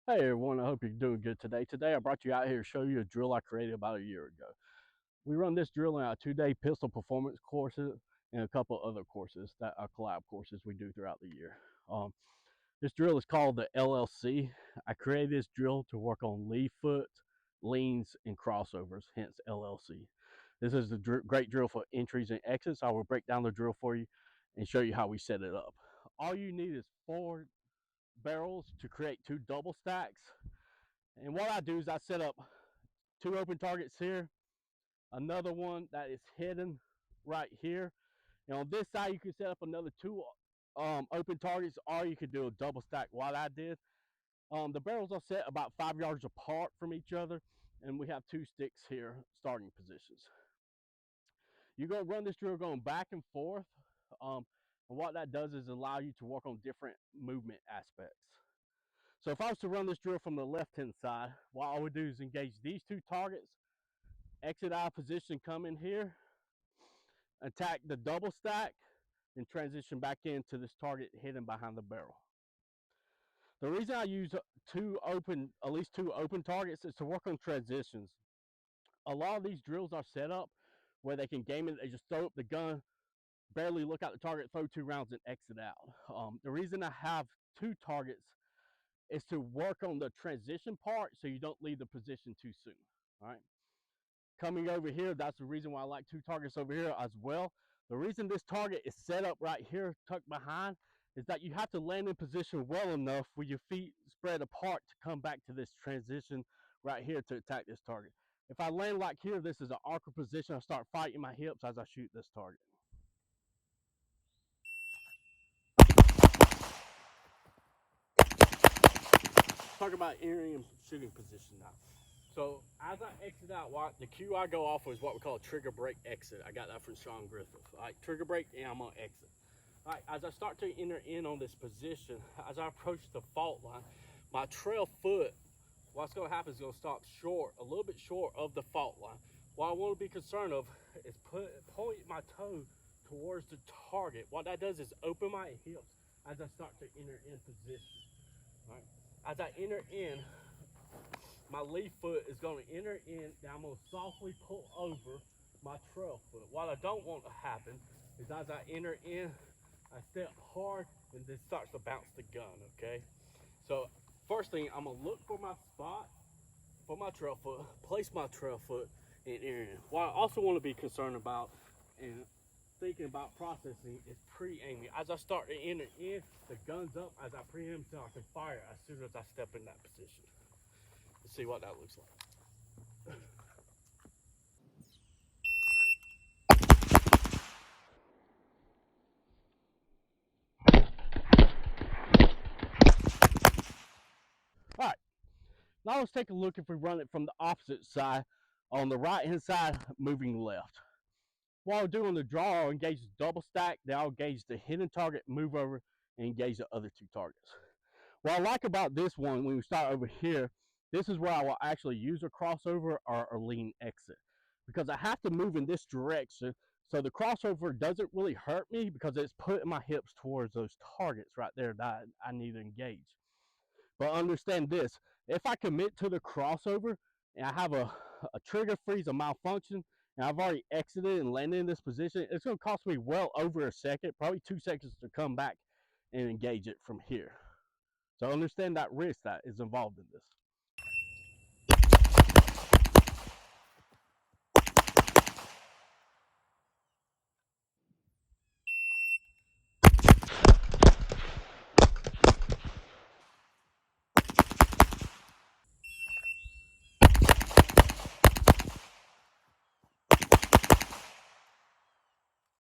Hey everyone, I hope you're doing good today. Today I brought you out here to show you a drill I created about a year ago. We run this drill in our 2-day pistol performance courses and a couple other courses that are collab courses we do throughout the year. This drill is called the LLC. I created this drill to work on lead foot, leans, and crossovers, hence LLC. This is a great drill for entries and exits. I will break down the drill for you and show you how we set it up. All you need is 4 barrels to create 2 double stacks. And what I do is I set up 2 open targets here, another one that is hidden right here. And on this side, you can set up another 2 open targets, or you could do a double stack. What I did, the barrels are set about 5 yards apart from each other, and we have 2 sticks here, starting positions. You're going to run this drill going back and forth. And what that does is allow you to work on different movement aspects. So if I was to run this drill from the left-hand side, what I would do is engage these 2 targets, exit out of position, come in here, attack the double stack, and transition back into this target hidden behind the barrel. The reason I use at least two open targets is to work on transitions. A lot of these drills are set up where they can game it, they just throw up the gun, barely look at the target, throw 2 rounds, and exit out. The reason I have 2 targets is to work on the transition part so you don't leave the position too soon. All right. Coming over here, that's the reason why I like 2 targets over here as well. The reason this target is set up right here, tucked behind, is that you have to land in position well enough with your feet spread apart to come back to this transition right here to attack this target. If I land like here, this is an awkward position. I start fighting my hips as I shoot this target. Talk about entering and shooting position now. So as I exit out, the cue I go off was what we call a trigger break exit. I got that from Sean Griffith. All right, trigger break, and I'm gonna exit. All right, as I start to enter in on this position, as I approach the fault line, my trail foot, what's gonna happen is gonna stop short, a little bit short of the fault line. What I wanna be concerned of is point my toe towards the target. What that does is open my hips as I start to enter in position. All right, as I enter in, my lead foot is going to enter in, and I'm going to softly pull over my trail foot. What I don't want to happen is as I enter in, I step hard and this starts to bounce the gun, okay? So first thing, I'm going to look for my spot for my trail foot, place my trail foot, and enter in. What I also want to be concerned about and thinking about processing is pre-aiming. As I start to enter in, the gun's up as I pre-aim so I can fire as soon as I step in that position. Let's see what that looks like. All right, now let's take a look if we run it from the opposite side. On the right hand side, moving left. What I'll do on the draw, I'll engage the double stack, then I'll engage the hidden target, move over, and engage the other 2 targets. What I like about this one, when we start over here, this is where I will actually use a crossover or a lean exit, because I have to move in this direction, so the crossover doesn't really hurt me because it's putting my hips towards those targets right there that I need to engage. But understand this, if I commit to the crossover and I have a trigger freeze, a malfunction, and I've already exited and landed in this position, it's going to cost me well over a second, probably 2 seconds to come back and engage it from here. So understand that risk that is involved in this.